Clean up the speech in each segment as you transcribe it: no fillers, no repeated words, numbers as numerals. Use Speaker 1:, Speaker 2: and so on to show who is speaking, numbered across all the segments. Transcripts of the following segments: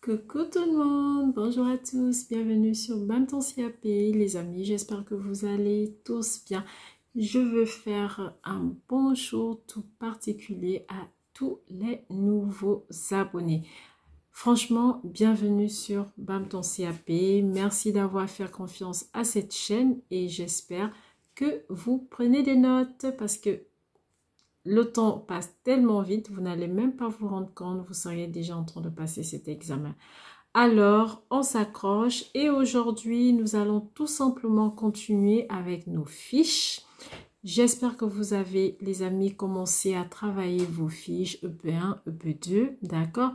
Speaker 1: Coucou tout le monde, bonjour à tous, bienvenue sur Bam ton CAP les amis, j'espère que vous allez tous bien. Je veux faire un bonjour tout particulier à tous les nouveaux abonnés. Franchement, bienvenue sur Bam ton CAP, merci d'avoir fait confiance à cette chaîne et j'espère que vous prenez des notes parce que le temps passe tellement vite, vous n'allez même pas vous rendre compte, vous seriez déjà en train de passer cet examen. Alors, on s'accroche et aujourd'hui, nous allons tout simplement continuer avec nos fiches. J'espère que vous avez, les amis, commencé à travailler vos fiches EP1, EP2, d'accord?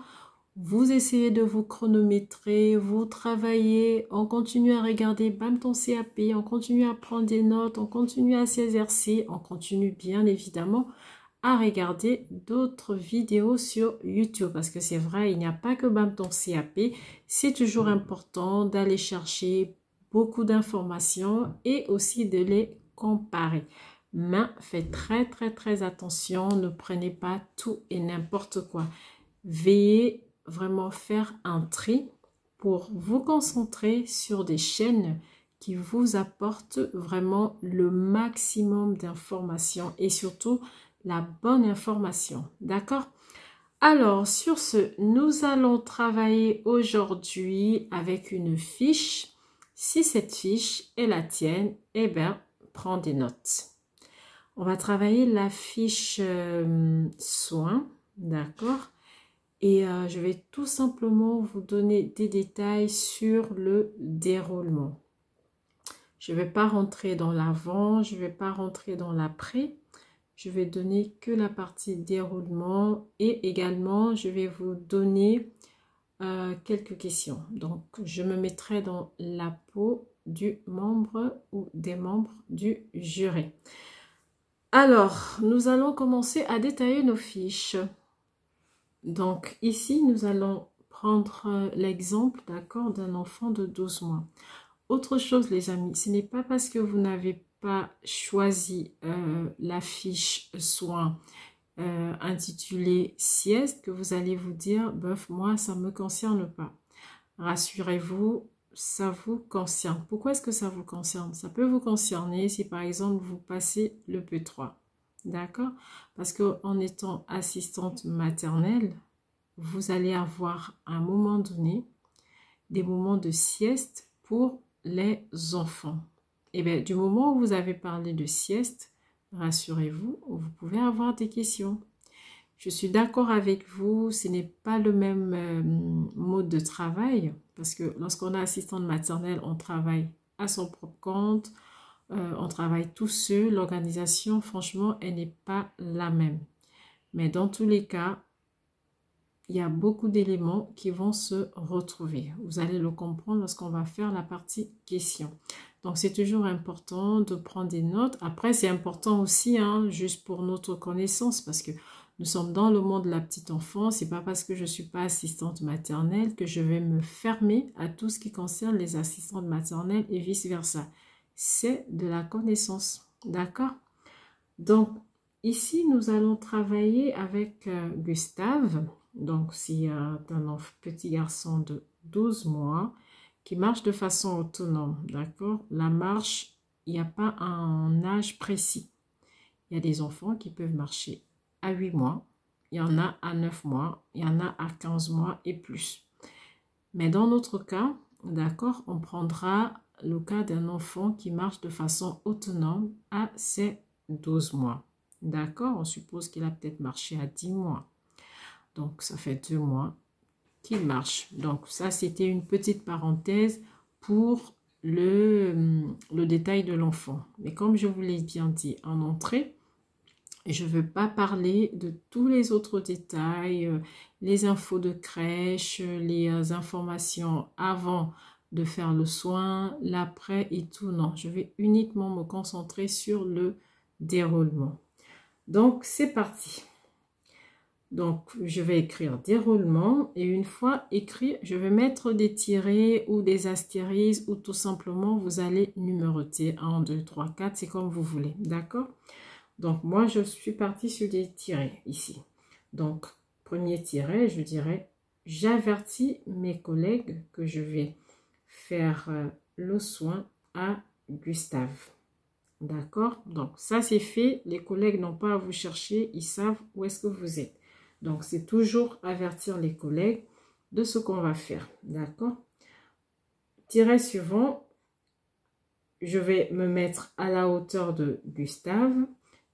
Speaker 1: Vous essayez de vous chronométrer, vous travaillez, on continue à regarder Bam ton CAP, on continue à prendre des notes, on continue à s'exercer, on continue bien évidemment à regarder d'autres vidéos sur YouTube parce que c'est vrai, il n'y a pas que Bam ton CAP, c'est toujours important d'aller chercher beaucoup d'informations et aussi de les comparer. Mais faites très attention, ne prenez pas tout et n'importe quoi. Veillez vraiment faire un tri pour vous concentrer sur des chaînes qui vous apportent vraiment le maximum d'informations et surtout la bonne information, d'accord? Alors, sur ce, nous allons travailler aujourd'hui avec une fiche. Si cette fiche est la tienne, eh bien, prends des notes. On va travailler la fiche soins, d'accord? Et je vais tout simplement vous donner des détails sur le déroulement. Je ne vais pas rentrer dans l'avant, je ne vais pas rentrer dans l'après. Je vais donner que la partie déroulement et également je vais vous donner quelques questions. Donc je me mettrai dans la peau du membre ou des membres du jury. Alors nous allons commencer à détailler nos fiches. Donc ici nous allons prendre l'exemple, d'accord, d'un enfant de 12 mois. Autre chose les amis, ce n'est pas parce que vous n'avez pas choisi la fiche soins intitulée sieste que vous allez vous dire bof, moi ça ne me concerne pas. Rassurez-vous, ça vous concerne. Pourquoi est-ce que ça vous concerne? Ça peut vous concerner si par exemple vous passez le P3, d'accord? Parce qu'en étant assistante maternelle, vous allez avoir à un moment donné des moments de sieste pour les enfants. Et bien, du moment où vous avez parlé de sieste, rassurez-vous, vous pouvez avoir des questions. Je suis d'accord avec vous, ce n'est pas le même mode de travail, parce que lorsqu'on est assistante maternelle, on travaille à son propre compte, on travaille tout seul, l'organisation, franchement, elle n'est pas la même. Mais dans tous les cas, il y a beaucoup d'éléments qui vont se retrouver. Vous allez le comprendre lorsqu'on va faire la partie question. Donc, c'est toujours important de prendre des notes. Après, c'est important aussi, hein, juste pour notre connaissance, parce que nous sommes dans le monde de la petite enfance. C'est pas parce que je ne suis pas assistante maternelle que je vais me fermer à tout ce qui concerne les assistantes maternelles et vice-versa. C'est de la connaissance, d'accord? Donc, ici, nous allons travailler avec Gustave. Donc, c'est un petit garçon de 12 mois qui marche de façon autonome, d'accord? La marche, il n'y a pas un âge précis. Il y a des enfants qui peuvent marcher à 8 mois, il y en a à 9 mois, il y en a à 15 mois et plus. Mais dans notre cas, d'accord, on prendra le cas d'un enfant qui marche de façon autonome à ses 12 mois. D'accord, on suppose qu'il a peut-être marché à 10 mois. Donc, ça fait 2 mois qu'il marche. Donc, ça, c'était une petite parenthèse pour le détail de l'enfant. Mais comme je vous l'ai bien dit en entrée, je ne veux pas parler de tous les autres détails, les infos de crèche, les informations avant de faire le soin, l'après et tout. Non, je vais uniquement me concentrer sur le déroulement. Donc, c'est parti. Donc, je vais écrire déroulement et une fois écrit, je vais mettre des tirets ou des astérisques ou tout simplement, vous allez numéroter 1, 2, 3, 4, c'est comme vous voulez, d'accord? Donc, moi, je suis partie sur des tirets ici. Donc, premier tiret, je dirais j'avertis mes collègues que je vais faire le soin à Gustave. D'accord? Donc, ça, c'est fait. Les collègues n'ont pas à vous chercher. Ils savent où est-ce que vous êtes. Donc, c'est toujours avertir les collègues de ce qu'on va faire. D'accord? Tiret suivant. Je vais me mettre à la hauteur de Gustave.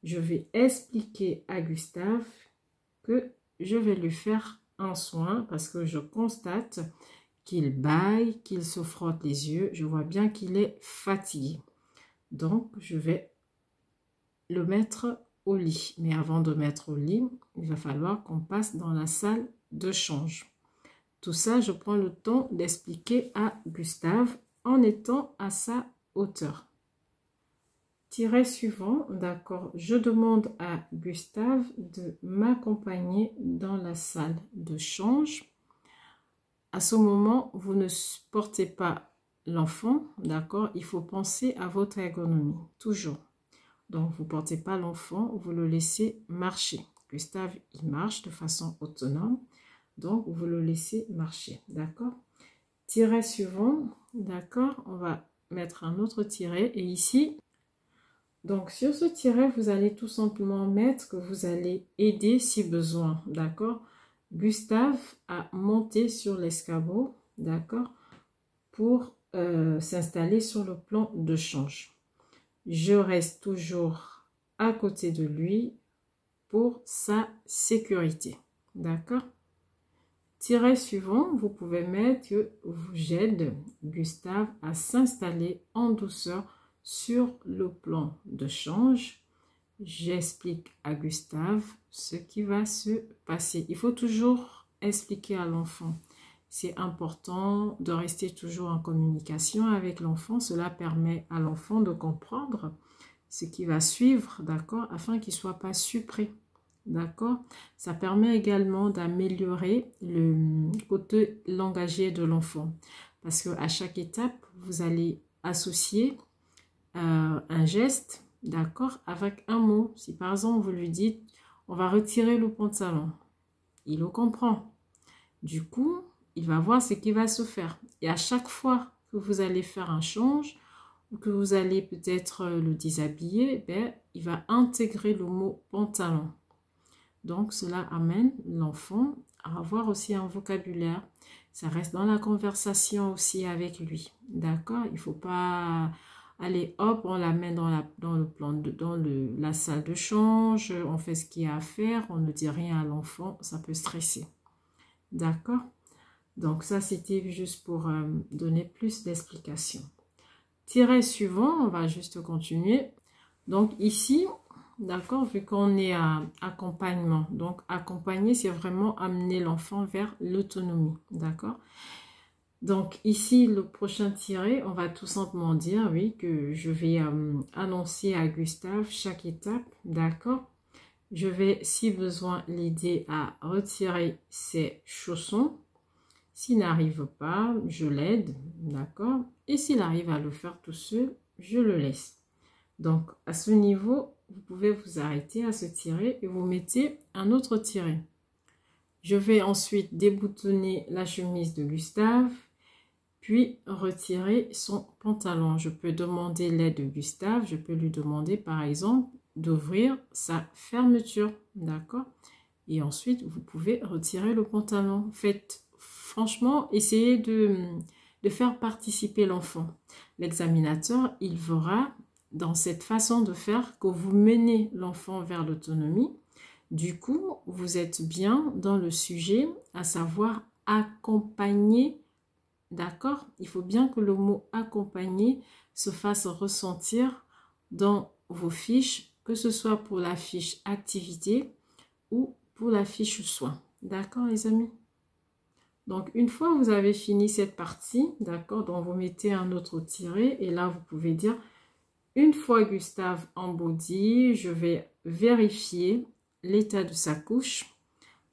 Speaker 1: Je vais expliquer à Gustave que je vais lui faire un soin parce que je constate qu'il bâille, qu'il se frotte les yeux. Je vois bien qu'il est fatigué. Donc, je vais le mettre au lit. Mais avant de mettre au lit, il va falloir qu'on passe dans la salle de change. Tout ça, je prends le temps d'expliquer à Gustave en étant à sa hauteur. Tiret suivant, d'accord, je demande à Gustave de m'accompagner dans la salle de change. À ce moment, vous ne portez pas l'enfant, d'accord, il faut penser à votre ergonomie, toujours. Donc, vous ne portez pas l'enfant, vous le laissez marcher. Gustave, il marche de façon autonome, donc vous le laissez marcher, d'accord. Tiret suivant, d'accord, on va mettre un autre tiret et ici, donc sur ce tiret, vous allez tout simplement mettre que vous allez aider si besoin, d'accord. Gustave a monté sur l'escabeau, d'accord, pour s'installer sur le plan de change. Je reste toujours à côté de lui pour sa sécurité, d'accord. Tiret suivant, vous pouvez mettre que j'aide Gustave à s'installer en douceur sur le plan de change. J'explique à Gustave ce qui va se passer. Il faut toujours expliquer à l'enfant. C'est important de rester toujours en communication avec l'enfant. Cela permet à l'enfant de comprendre ce qui va suivre, d'accord, afin qu'il ne soit pas surpris. D'accord? Ça permet également d'améliorer le côté langagier de l'enfant. Parce qu'à chaque étape, vous allez associer un geste, d'accord, avec un mot. Si par exemple, vous lui dites, on va retirer le pantalon, il le comprend. Du coup, il va voir ce qui va se faire. Et à chaque fois que vous allez faire un change, ou que vous allez peut-être le déshabiller, ben, il va intégrer le mot pantalon. Donc, cela amène l'enfant à avoir aussi un vocabulaire. Ça reste dans la conversation aussi avec lui. D'accord? Il ne faut pas aller, hop, on l'amène dans la salle de change, on fait ce qu'il y a à faire, on ne dit rien à l'enfant, ça peut stresser. D'accord? Donc, ça, c'était juste pour donner plus d'explications. Tiret suivant, on va juste continuer. Donc, ici... D'accord, vu qu'on est à accompagnement. Donc, accompagner, c'est vraiment amener l'enfant vers l'autonomie. D'accord. Donc, ici, le prochain tiret, on va tout simplement dire, oui, que je vais annoncer à Gustave chaque étape. D'accord. Je vais, si besoin, l'aider à retirer ses chaussons. S'il n'arrive pas, je l'aide. D'accord. Et s'il arrive à le faire tout seul, je le laisse. Donc, à ce niveau, vous pouvez vous arrêter à ce tiret et vous mettez un autre tiret. Je vais ensuite déboutonner la chemise de Gustave, puis retirer son pantalon. Je peux demander l'aide de Gustave, je peux lui demander par exemple d'ouvrir sa fermeture, d'accord? Et ensuite, vous pouvez retirer le pantalon. Faites, franchement, essayez de faire participer l'enfant. L'examinateur, il verra dans cette façon de faire que vous menez l'enfant vers l'autonomie. Du coup, vous êtes bien dans le sujet, à savoir accompagner, d'accord? Il faut bien que le mot accompagner se fasse ressentir dans vos fiches, que ce soit pour la fiche activité ou pour la fiche soins. D'accord, les amis? Donc, une fois que vous avez fini cette partie, d'accord, donc vous mettez un autre tiret et là, vous pouvez dire... Une fois Gustave en body, je vais vérifier l'état de sa couche.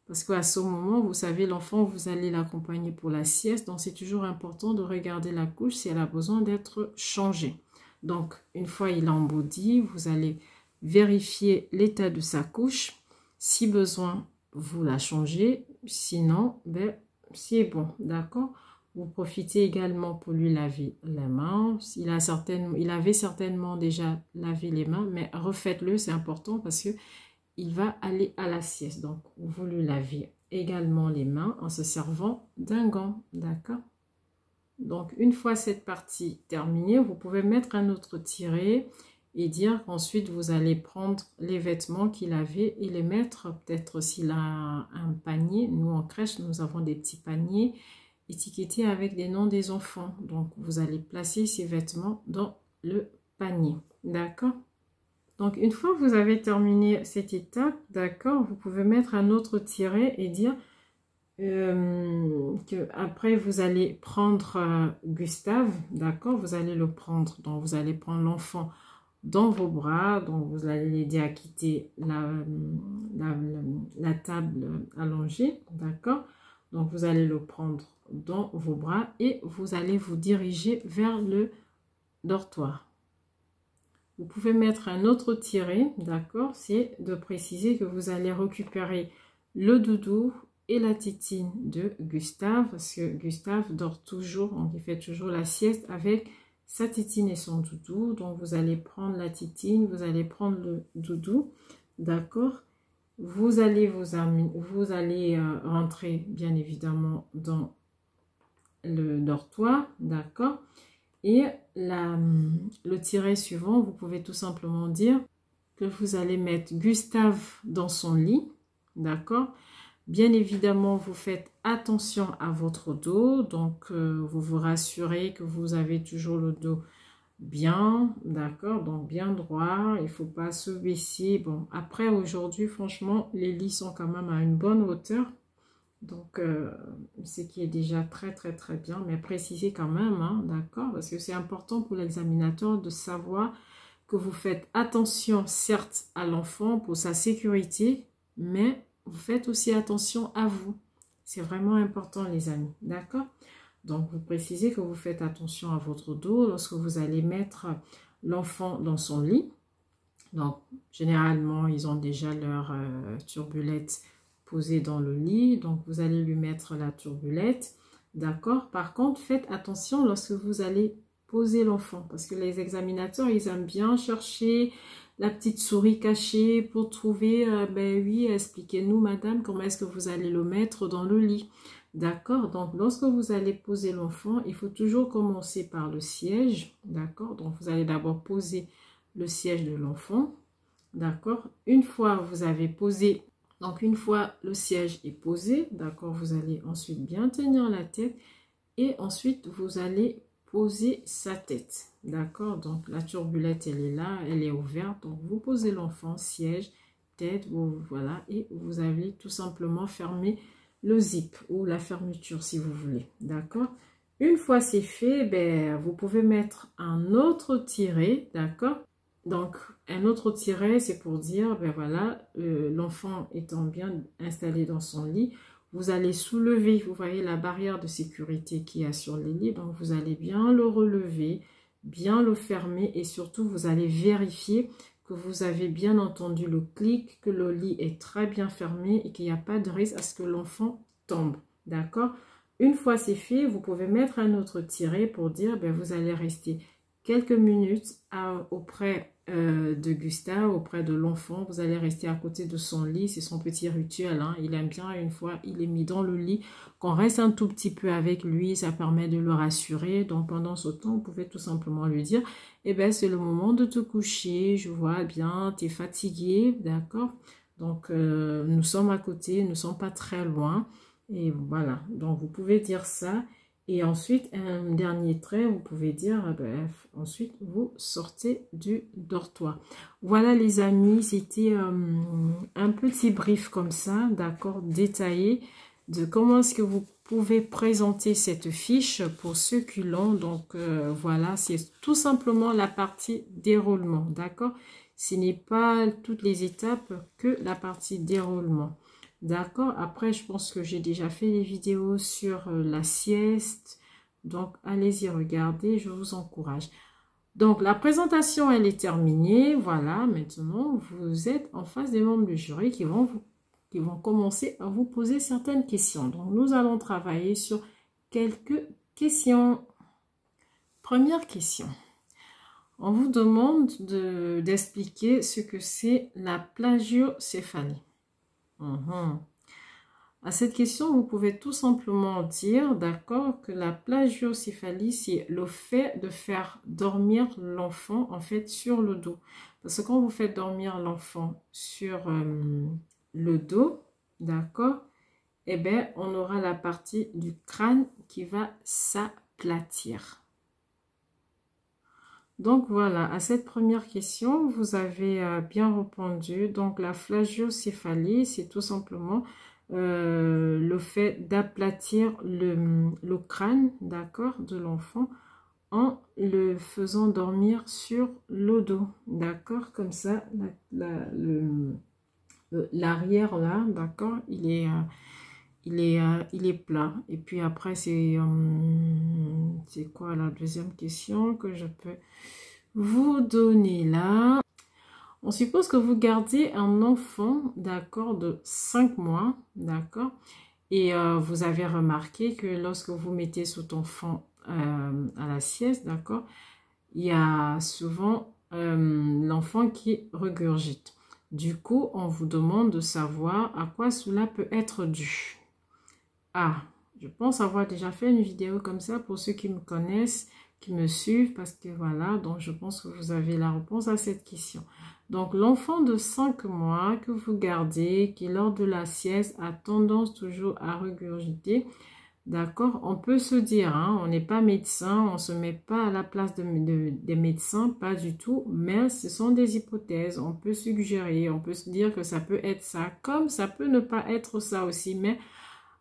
Speaker 1: Parce qu'à ce moment, vous savez, l'enfant, vous allez l'accompagner pour la sieste. Donc, c'est toujours important de regarder la couche si elle a besoin d'être changée. Donc, une fois il est en body, vous allez vérifier l'état de sa couche. Si besoin, vous la changez. Sinon, ben, c'est bon, d'accord? Vous profitez également pour lui laver les mains. Il avait certainement déjà lavé les mains, mais refaites-le, c'est important parce que il va aller à la sieste. Donc, vous lui lavez également les mains en se servant d'un gant, d'accord? Donc, une fois cette partie terminée, vous pouvez mettre un autre tiret et dire qu'ensuite, vous allez prendre les vêtements qu'il avait et les mettre, peut-être s'il a un panier. Nous, en crèche, nous avons des petits paniers étiquetés avec des noms des enfants. Donc, vous allez placer ces vêtements dans le panier, d'accord? Donc, une fois que vous avez terminé cette étape, d'accord, vous pouvez mettre un autre tiret et dire que après vous allez prendre Gustave, d'accord, vous allez le prendre, donc vous allez prendre l'enfant dans vos bras, donc vous allez l'aider à quitter la table allongée, d'accord, donc vous allez le prendre dans vos bras et vous allez vous diriger vers le dortoir. Vous pouvez mettre un autre tiret, d'accord, c'est de préciser que vous allez récupérer le doudou et la tétine de Gustave, parce que Gustave dort toujours, donc il fait toujours la sieste avec sa tétine et son doudou. Donc vous allez prendre la tétine, vous allez prendre le doudou, d'accord. Vous allez rentrer bien évidemment dans le dortoir, d'accord. Et le tiret suivant, vous pouvez tout simplement dire que vous allez mettre Gustave dans son lit, d'accord. Bien évidemment, vous faites attention à votre dos, donc vous vous rassurez que vous avez toujours le dos bien, d'accord, donc bien droit, il ne faut pas se baisser. Bon, après aujourd'hui, franchement, les lits sont quand même à une bonne hauteur, donc ce qui est déjà très très très bien, mais précisez quand même, hein, d'accord, parce que c'est important pour l'examinateur de savoir que vous faites attention certes à l'enfant pour sa sécurité, mais vous faites aussi attention à vous. C'est vraiment important les amis, d'accord? Donc vous précisez que vous faites attention à votre dos lorsque vous allez mettre l'enfant dans son lit. Donc généralement ils ont déjà leur turbulette posée dans le lit, donc vous allez lui mettre la turbulette, d'accord? Par contre faites attention lorsque vous allez poser l'enfant, parce que les examinateurs ils aiment bien chercher la petite souris cachée pour trouver, ben oui, expliquez-nous madame, comment est-ce que vous allez le mettre dans le lit, d'accord? Donc lorsque vous allez poser l'enfant, il faut toujours commencer par le siège, d'accord? Donc vous allez d'abord poser le siège de l'enfant, d'accord? Une fois vous avez posé, donc une fois le siège est posé, d'accord, vous allez ensuite bien tenir la tête et ensuite vous allez poser sa tête, d'accord. Donc la turbulette elle est là, elle est ouverte, donc vous posez l'enfant, siège, tête, voilà, et vous allez tout simplement fermer le zip ou la fermeture si vous voulez, d'accord. Une fois c'est fait, ben vous pouvez mettre un autre tiret, d'accord. Donc un autre tiret c'est pour dire, ben voilà, l'enfant étant bien installé dans son lit, vous allez soulever, vous voyez la barrière de sécurité qu'il y a sur les lits, donc vous allez bien le relever, bien le fermer et surtout vous allez vérifier que vous avez bien entendu le clic, que le lit est très bien fermé et qu'il n'y a pas de risque à ce que l'enfant tombe, d'accord. Une fois c'est fait, vous pouvez mettre un autre tiret pour dire, ben vous allez rester quelques minutes auprès de Gustave, auprès de l'enfant, vous allez rester à côté de son lit, c'est son petit rituel, hein. Il aime bien une fois il est mis dans le lit, qu'on reste un tout petit peu avec lui, ça permet de le rassurer, donc pendant ce temps, vous pouvez tout simplement lui dire, eh ben c'est le moment de te coucher, je vois bien, tu es fatigué, d'accord, donc nous sommes à côté, nous ne sommes pas très loin, et voilà, donc vous pouvez dire ça. Et ensuite, un dernier trait, vous pouvez dire, bref, ensuite, vous sortez du dortoir. Voilà les amis, c'était un petit brief comme ça, d'accord, détaillé, de comment est-ce que vous pouvez présenter cette fiche pour ceux qui l'ont. Donc, voilà, c'est tout simplement la partie déroulement, d'accord. Ce n'est pas toutes les étapes que la partie déroulement. D'accord, après je pense que j'ai déjà fait des vidéos sur la sieste, donc allez-y regarder, je vous encourage. Donc la présentation elle est terminée, voilà, maintenant vous êtes en face des membres du jury qui vont vous qui vont commencer à vous poser certaines questions. Donc, nous allons travailler sur quelques questions. Première question. On vous demande d'expliquer ce que c'est la plagiocéphalie. À cette question, vous pouvez tout simplement dire, d'accord, que la plagiocéphalie, c'est le fait de faire dormir l'enfant, en fait, sur le dos. Parce que quand vous faites dormir l'enfant sur le dos, d'accord, eh bien, on aura la partie du crâne qui va s'aplatir. Donc, voilà, à cette première question, vous avez bien répondu. Donc, la plagiocéphalie, c'est tout simplement le fait d'aplatir le crâne, d'accord, de l'enfant en le faisant dormir sur le dos, d'accord, comme ça, l'arrière là, d'accord, il est plat. Et puis après, c'est quoi la deuxième question que je peux vous donner là? On suppose que vous gardez un enfant, d'accord, de 5 mois, d'accord, et vous avez remarqué que lorsque vous mettez cet enfant à la sieste, d'accord, il y a souvent l'enfant qui regurgite. Du coup, on vous demande de savoir à quoi cela peut être dû. Ah, je pense avoir déjà fait une vidéo comme ça pour ceux qui me connaissent, qui me suivent, parce que voilà, donc je pense que vous avez la réponse à cette question. Donc, l'enfant de 5 mois que vous gardez, qui lors de la sieste a tendance toujours à regurgiter, d'accord, on peut se dire, hein, on n'est pas médecin, on ne se met pas à la place des médecins, pas du tout, mais ce sont des hypothèses, on peut suggérer, on peut se dire que ça peut être ça, comme ça peut ne pas être ça aussi, mais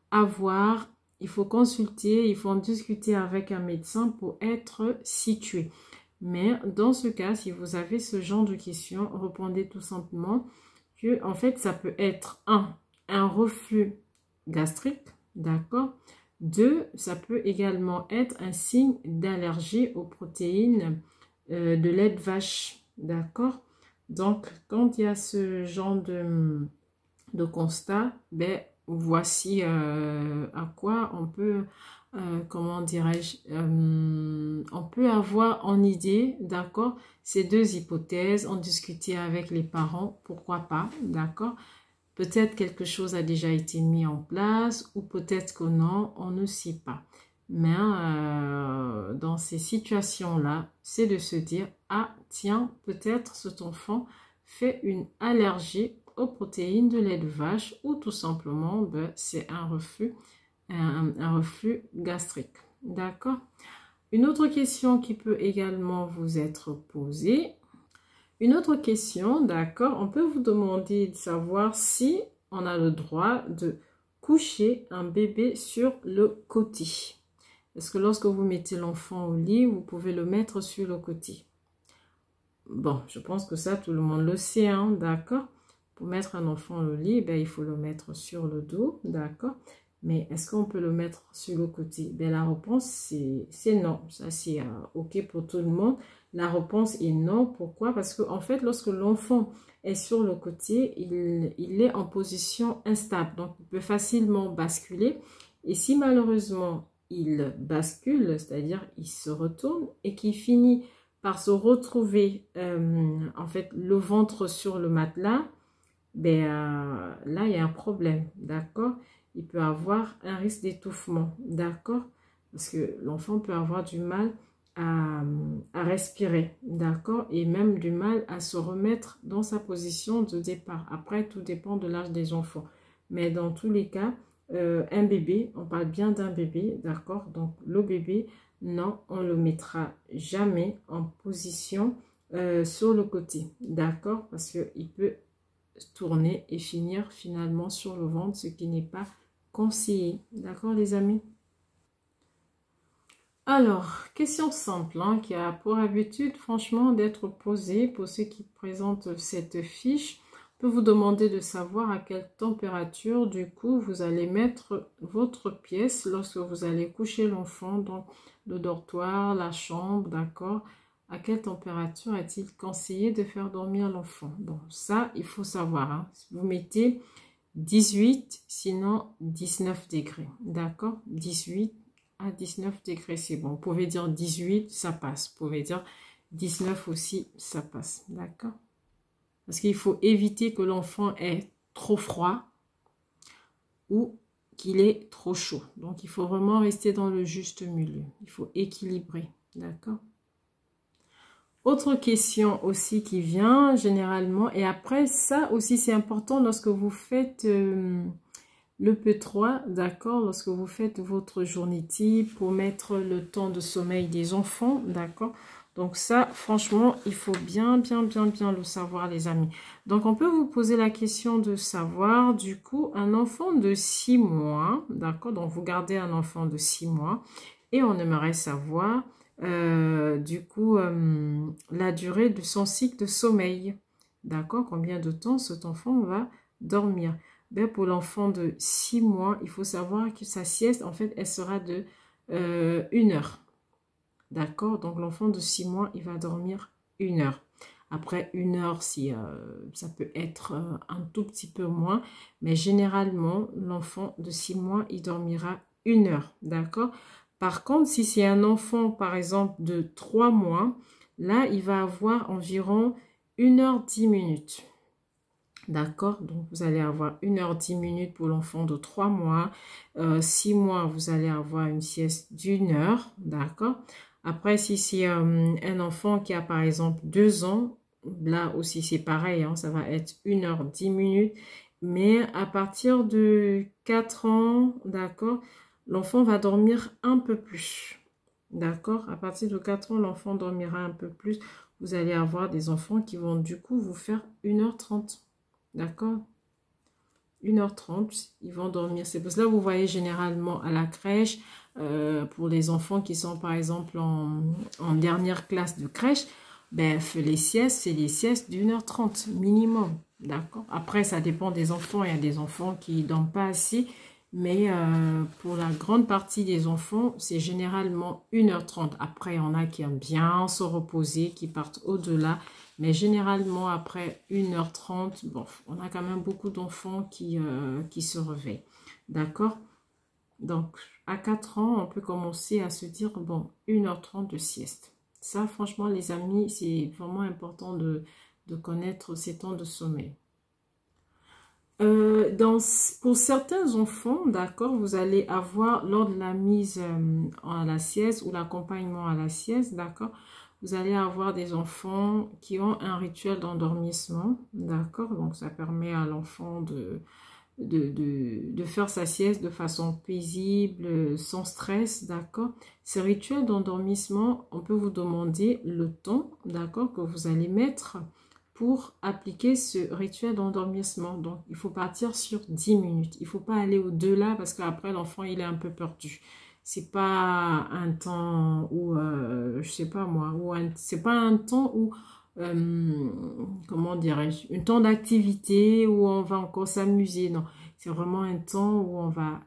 Speaker 1: à voir, il faut consulter, il faut en discuter avec un médecin pour être situé. Mais dans ce cas, si vous avez ce genre de questions, répondez tout simplement que en fait, ça peut être un reflux gastrique, d'accord. 2, ça peut également être un signe d'allergie aux protéines de lait de vache, d'accord. Donc, quand il y a ce genre de constat, ben, voici à quoi on peut, comment dirais-je, on peut avoir en idée, d'accord, ces deux hypothèses, en discuter avec les parents, pourquoi pas, d'accord. Peut-être quelque chose a déjà été mis en place ou peut-être que non, on ne sait pas. Mais dans ces situations-là, c'est de se dire, ah tiens, peut-être cet enfant fait une allergie aux protéines de lait de vache ou tout simplement, ben, c'est un reflux gastrique. D'accord? Une autre question qui peut également vous être posée. Une autre question, d'accord, on peut vous demander de savoir si on a le droit de coucher un bébé sur le côté. Est-ce que lorsque vous mettez l'enfant au lit, vous pouvez le mettre sur le côté? Bon, je pense que ça, tout le monde le sait, hein, d'accord? Pour mettre un enfant au lit, ben, il faut le mettre sur le dos, d'accord? Mais est-ce qu'on peut le mettre sur le côté? Ben, la réponse, c'est non. Ça, c'est OK pour tout le monde. La réponse est non. Pourquoi? Parce que en fait, lorsque l'enfant est sur le côté, il est en position instable. Donc, il peut facilement basculer. Et si malheureusement, il bascule, c'est-à-dire il se retourne et qu'il finit par se retrouver, en fait, le ventre sur le matelas, ben, là, il y a un problème, d'accord? Il peut avoir un risque d'étouffement, d'accord? Parce que l'enfant peut avoir du mal à respirer, d'accord? Et même du mal à se remettre dans sa position de départ. Après, tout dépend de l'âge des enfants. Mais dans tous les cas, un bébé, on parle bien d'un bébé, d'accord? Donc, le bébé, non, on ne le mettra jamais en position sur le côté, d'accord? Parce qu'il peut tourner et finir finalement sur le ventre, ce qui n'est pas conseillé. D'accord, les amis? Alors, question simple, hein, qui a pour habitude, franchement, d'être posée pour ceux qui présentent cette fiche. On peut vous demander de savoir à quelle température, du coup, vous allez mettre votre pièce lorsque vous allez coucher l'enfant dans le dortoir, la chambre, d'accord? À quelle température est-il conseillé de faire dormir l'enfant? Bon, ça, il faut savoir, hein. Vous mettez 18, sinon 19 degrés. D'accord? 18 à 19 degrés, c'est bon. Vous pouvez dire 18, ça passe. Vous pouvez dire 19 aussi, ça passe. D'accord? Parce qu'il faut éviter que l'enfant ait trop froid ou qu'il est trop chaud. Donc, il faut vraiment rester dans le juste milieu. Il faut équilibrer. D'accord? Autre question aussi qui vient généralement. Et après, ça aussi, c'est important lorsque vous faites le P3, d'accord? Lorsque vous faites votre journée type pour mettre le temps de sommeil des enfants, d'accord? Donc ça, franchement, il faut bien le savoir, les amis. Donc, on peut vous poser la question de savoir, du coup, un enfant de 6 mois, d'accord? Donc, vous gardez un enfant de 6 mois et on aimerait savoir, du coup, la durée de son cycle de sommeil, d'accord? Combien de temps cet enfant va dormir? Ben, pour l'enfant de 6 mois, il faut savoir que sa sieste, en fait, elle sera de 1 heure. D'accord? Donc, l'enfant de 6 mois, il va dormir 1 heure. Après 1 heure, si, ça peut être un tout petit peu moins. Mais généralement, l'enfant de 6 mois, il dormira 1 heure. D'accord? Par contre, si c'est un enfant, par exemple, de 3 mois, là, il va avoir environ 1 h 10 minutes. D'accord? Donc, vous allez avoir 1 h 10 minutes pour l'enfant de 3 mois. 6 mois, vous allez avoir une sieste d'1 heure. D'accord? Après, si c'est un enfant qui a, par exemple, 2 ans, là aussi, c'est pareil. Hein, ça va être 1 h 10 minutes. Mais à partir de 4 ans, d'accord, l'enfant va dormir un peu plus. D'accord? À partir de 4 ans, l'enfant dormira un peu plus. Vous allez avoir des enfants qui vont, du coup, vous faire 1 h 30. D'accord? 1 h 30, ils vont dormir. C'est pour cela que vous voyez généralement à la crèche, pour les enfants qui sont par exemple en dernière classe de crèche, ben, les siestes, c'est les siestes d'1 h 30 minimum. D'accord? Après, ça dépend des enfants. Il y a des enfants qui ne dorment pas assez. Mais pour la grande partie des enfants, c'est généralement 1 h 30. Après, il y en a qui aiment bien se reposer, qui partent au-delà. Mais généralement, après 1 h 30, bon, on a quand même beaucoup d'enfants qui se réveillent. D'accord? Donc, à 4 ans, on peut commencer à se dire, bon, 1 h 30 de sieste. Ça, franchement, les amis, c'est vraiment important de connaître ces temps de sommeil. Pour certains enfants, d'accord, vous allez avoir, lors de la mise à la sieste ou l'accompagnement à la sieste, d'accord, vous allez avoir des enfants qui ont un rituel d'endormissement, d'accord, donc ça permet à l'enfant de faire sa sieste de façon paisible, sans stress, d'accord. Ces rituels d'endormissement, on peut vous demander le temps, d'accord, que vous allez mettre pour appliquer ce rituel d'endormissement. Donc, il faut partir sur 10 minutes. Il ne faut pas aller au-delà parce qu'après, l'enfant, il est un peu perdu. C'est pas un temps où, je sais pas moi, c'est pas un temps où, comment dirais-je, un temps d'activité où on va encore s'amuser. Non, c'est vraiment un temps où on va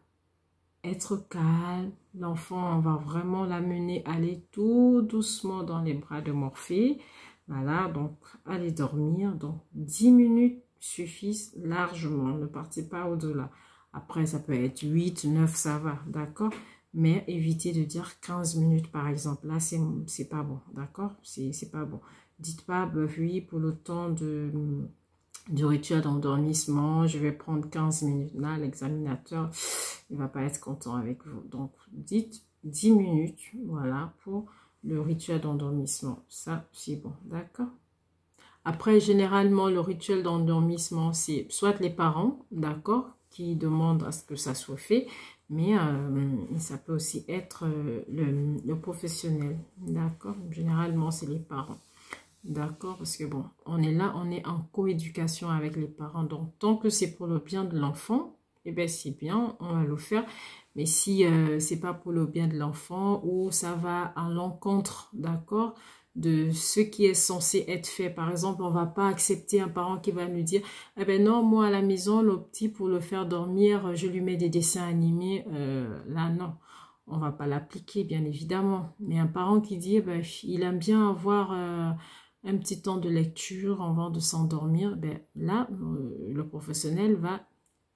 Speaker 1: être calme. L'enfant, on va vraiment l'amener à aller tout doucement dans les bras de Morphée. Voilà, donc allez dormir. Donc 10 minutes suffisent largement. Ne partez pas au-delà. Après, ça peut être 8, 9, ça va, d'accord? Mais évitez de dire 15 minutes par exemple. Là, c'est pas bon, d'accord? C'est pas bon. Dites pas, bah, oui, pour le temps du rituel d'endormissement, je vais prendre 15 minutes. Là, l'examinateur, il va pas être content avec vous. Donc, dites 10 minutes, voilà, pour le rituel d'endormissement. Ça, c'est bon, d'accord? Après, généralement, le rituel d'endormissement, c'est soit les parents, d'accord, qui demandent à ce que ça soit fait, mais ça peut aussi être le professionnel, d'accord? Généralement, c'est les parents. D'accord, parce que bon, on est là, on est en coéducation avec les parents. Donc, tant que c'est pour le bien de l'enfant, eh bien, c'est bien, on va le faire. Mais si c'est pas pour le bien de l'enfant ou ça va à l'encontre, d'accord, de ce qui est censé être fait. Par exemple, on va pas accepter un parent qui va nous dire, eh ben non, moi à la maison, le petit, pour le faire dormir, je lui mets des dessins animés. Là, non. On va pas l'appliquer, bien évidemment. Mais un parent qui dit, eh ben, il aime bien avoir un petit temps de lecture avant de s'endormir, ben là, le professionnel va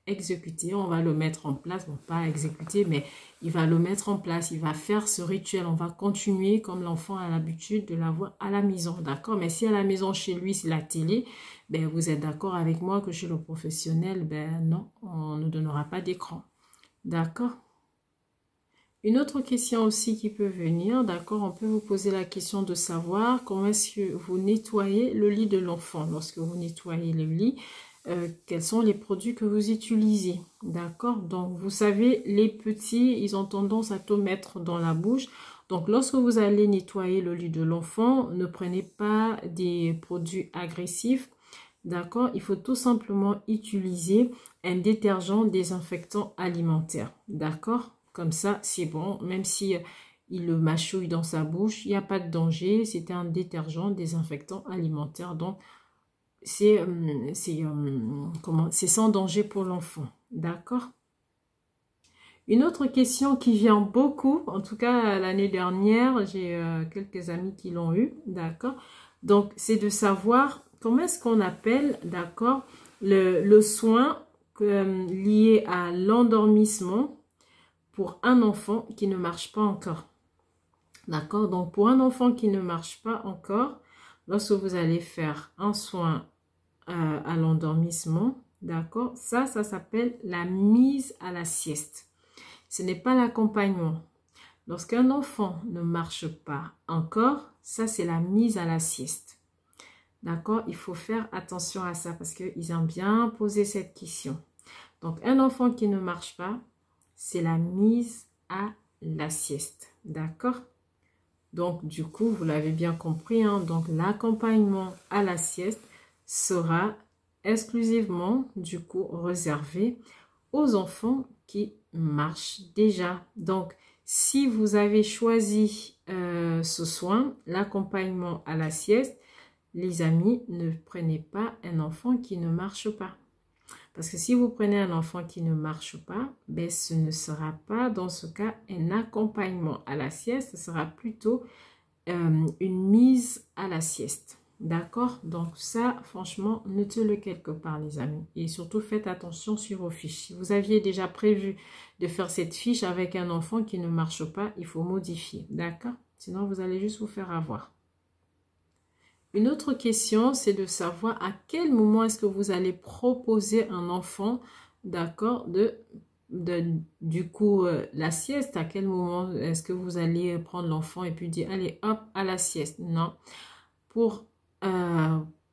Speaker 1: exécuter, on va le mettre en place, bon pas exécuter, mais il va le mettre en place, il va faire ce rituel, on va continuer comme l'enfant a l'habitude de l'avoir à la maison, d'accord? Mais si à la maison chez lui c'est la télé, ben vous êtes d'accord avec moi que chez le professionnel, ben non, on ne donnera pas d'écran, d'accord? Une autre question aussi qui peut venir, d'accord, on peut vous poser la question de savoir comment est-ce que vous nettoyez le lit de l'enfant. Lorsque vous nettoyez le lit, quels sont les produits que vous utilisez, d'accord? Donc, vous savez, les petits, ils ont tendance à tout mettre dans la bouche. Donc, lorsque vous allez nettoyer le lit de l'enfant, ne prenez pas des produits agressifs, d'accord? Il faut tout simplement utiliser un détergent désinfectant alimentaire, d'accord? Comme ça, c'est bon, même si il le mâchouille dans sa bouche, il n'y a pas de danger. C'est un détergent désinfectant alimentaire, donc c'est sans danger pour l'enfant, d'accord? Une autre question qui vient beaucoup, en tout cas l'année dernière, j'ai quelques amis qui l'ont eu, d'accord? Donc, c'est de savoir comment est-ce qu'on appelle, d'accord, le soin lié à l'endormissement pour un enfant qui ne marche pas encore. D'accord? Donc, pour un enfant qui ne marche pas encore, lorsque vous allez faire un soin à l'endormissement, d'accord? Ça s'appelle la mise à la sieste. Ce n'est pas l'accompagnement. Lorsqu'un enfant ne marche pas encore, ça, c'est la mise à la sieste. D'accord? Il faut faire attention à ça parce qu'ils ont bien posé cette question. Donc, un enfant qui ne marche pas, c'est la mise à la sieste, d'accord? Donc, du coup, vous l'avez bien compris, hein? Donc, l'accompagnement à la sieste sera exclusivement, du coup, réservé aux enfants qui marchent déjà. Donc, si vous avez choisi ce soin, l'accompagnement à la sieste, les amis, ne prenez pas un enfant qui ne marche pas. Parce que si vous prenez un enfant qui ne marche pas, ben ce ne sera pas dans ce cas un accompagnement à la sieste, ce sera plutôt une mise à la sieste. D'accord? Donc ça, franchement, notez-le quelque part les amis. Et surtout, faites attention sur vos fiches. Si vous aviez déjà prévu de faire cette fiche avec un enfant qui ne marche pas, il faut modifier. D'accord? Sinon, vous allez juste vous faire avoir. Une autre question, c'est de savoir à quel moment est-ce que vous allez proposer un enfant, d'accord, du coup, la sieste. À quel moment est-ce que vous allez prendre l'enfant et puis dire, allez, hop, à la sieste. Non. Pour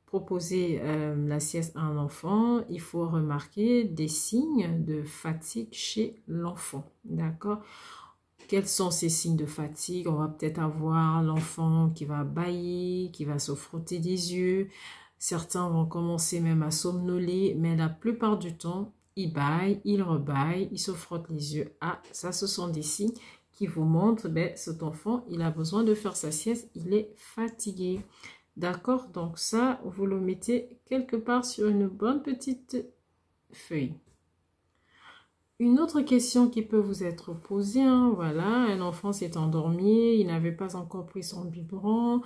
Speaker 1: proposer la sieste à un enfant, il faut remarquer des signes de fatigue chez l'enfant, d'accord? Quels sont ces signes de fatigue? On va peut-être avoir l'enfant qui va bâillir, qui va se frotter des yeux. Certains vont commencer même à somnoler, mais la plupart du temps, il bâille, il rebâille, il se frotte les yeux. Ah, ça, ce sont des signes qui vous montrent, ben, cet enfant, il a besoin de faire sa sieste, il est fatigué. D'accord? Donc ça, vous le mettez quelque part sur une bonne petite feuille. Une autre question qui peut vous être posée, hein, voilà, un enfant s'est endormi, il n'avait pas encore pris son biberon.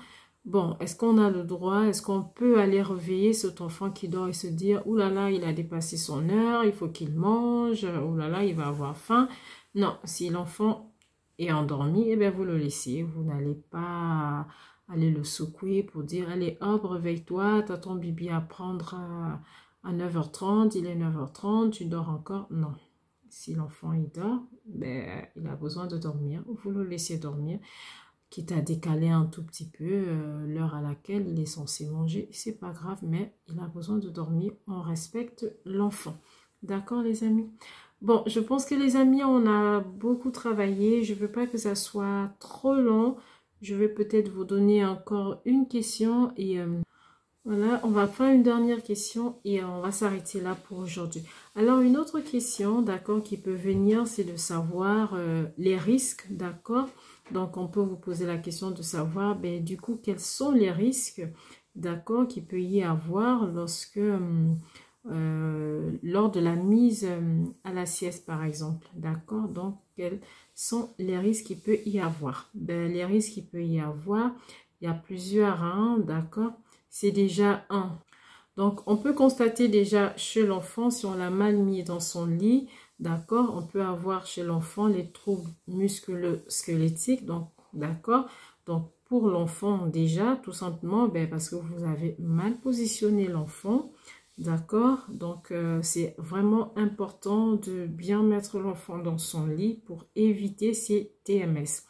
Speaker 1: Bon, est-ce qu'on a le droit, est-ce qu'on peut aller réveiller cet enfant qui dort et se dire, ouh là là, il a dépassé son heure, il faut qu'il mange, ouh là là, il va avoir faim. Non, si l'enfant est endormi, eh bien vous le laissez, vous n'allez pas aller le secouer pour dire, allez hop, réveille-toi, t'as ton bibi à prendre à 9h30, il est 9h30, tu dors encore. Non. Si l'enfant il dort, ben, il a besoin de dormir. Vous le laissez dormir, quitte à décaler un tout petit peu l'heure à laquelle il est censé manger. C'est pas grave, mais il a besoin de dormir. On respecte l'enfant. D'accord, les amis? Bon, je pense que les amis, on a beaucoup travaillé. Je veux pas que ça soit trop long. Je vais peut-être vous donner encore une question et voilà, on va faire une dernière question et on va s'arrêter là pour aujourd'hui. Alors, une autre question, d'accord, qui peut venir, c'est de savoir les risques, d'accord? Donc, on peut vous poser la question de savoir, ben, du coup, quels sont les risques, d'accord, qu'il peut y avoir lorsque, lors de la mise à la sieste, par exemple, d'accord? Donc, quels sont les risques qu'il peut y avoir? Ben, les risques qu'il peut y avoir, il y a plusieurs, hein, d'accord? C'est déjà un, Donc, on peut constater déjà chez l'enfant, si on l'a mal mis dans son lit, d'accord, on peut avoir chez l'enfant les troubles musculo-squelettiques, donc, d'accord. Donc, pour l'enfant déjà, tout simplement, ben, parce que vous avez mal positionné l'enfant, d'accord. Donc, c'est vraiment important de bien mettre l'enfant dans son lit pour éviter ces TMS.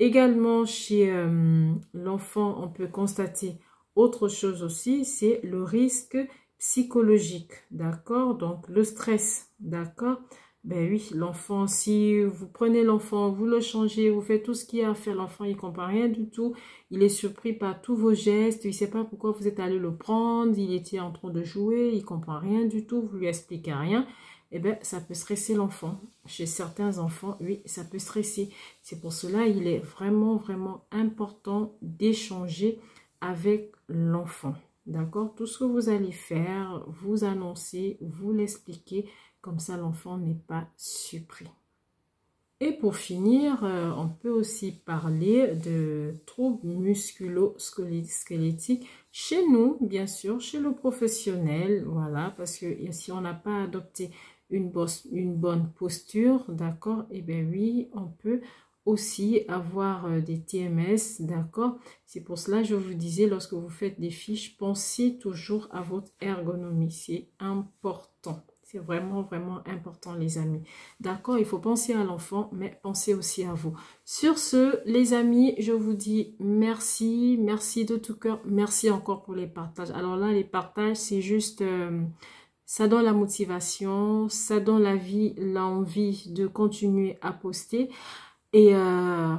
Speaker 1: Également, chez l'enfant, on peut constater autre chose aussi, c'est le risque psychologique, d'accord? Donc, le stress, d'accord? Ben oui, l'enfant, si vous prenez l'enfant, vous le changez, vous faites tout ce qu'il y a à faire, l'enfant, il ne comprend rien du tout, il est surpris par tous vos gestes, il ne sait pas pourquoi vous êtes allé le prendre, il était en train de jouer, il ne comprend rien du tout, vous lui expliquez rien, eh bien, ça peut stresser l'enfant. Chez certains enfants, oui, ça peut stresser. C'est pour cela il est vraiment, vraiment important d'échanger avec l'enfant. D'accord? Tout ce que vous allez faire, vous annoncez, vous l'expliquez, comme ça l'enfant n'est pas surpris. Et pour finir, on peut aussi parler de troubles musculo-squelettiques chez nous, bien sûr, chez le professionnel, voilà, parce que si on n'a pas adopté une bonne posture, d'accord, et bien oui, on peut aussi avoir des TMS, d'accord. C'est pour cela que je vous disais, lorsque vous faites des fiches, pensez toujours à votre ergonomie, c'est important. C'est vraiment, vraiment important, les amis. D'accord, il faut penser à l'enfant, mais pensez aussi à vous. Sur ce, les amis, je vous dis merci. Merci de tout cœur. Merci encore pour les partages. Alors là, les partages, c'est juste... ça donne la motivation, ça donne l'envie de continuer à poster. Et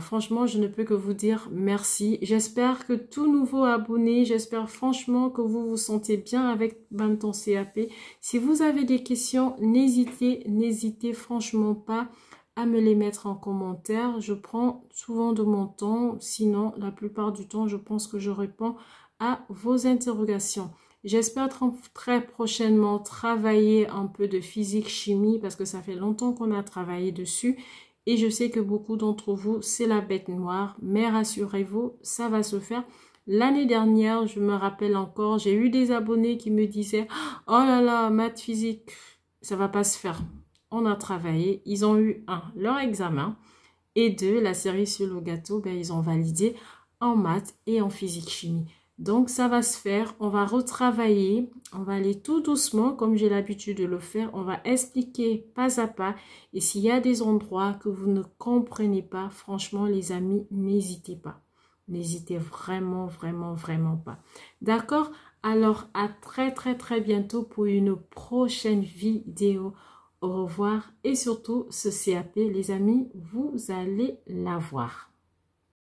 Speaker 1: franchement, je ne peux que vous dire merci. J'espère que tout nouveau abonné, j'espère franchement que vous vous sentez bien avec Banton CAP. Si vous avez des questions, n'hésitez franchement pas à me les mettre en commentaire. Je prends souvent de mon temps, sinon la plupart du temps, je pense que je réponds à vos interrogations. J'espère très prochainement travailler un peu de physique-chimie parce que ça fait longtemps qu'on a travaillé dessus. Et je sais que beaucoup d'entre vous, c'est la bête noire. Mais rassurez-vous, ça va se faire. L'année dernière, je me rappelle encore, j'ai eu des abonnés qui me disaient « Oh là là, maths physique, ça va pas se faire. » On a travaillé. Ils ont eu leur examen. Et 2, la cerise sur le gâteau, ben, ils ont validé en maths et en physique-chimie. Donc, ça va se faire. On va retravailler. On va aller tout doucement, comme j'ai l'habitude de le faire. On va expliquer pas à pas. Et s'il y a des endroits que vous ne comprenez pas, franchement, les amis, n'hésitez pas. N'hésitez vraiment, vraiment, vraiment pas. D'accord? Alors, à très, très, très bientôt pour une prochaine vidéo. Au revoir. Et surtout, ce CAP, les amis, vous allez l'avoir.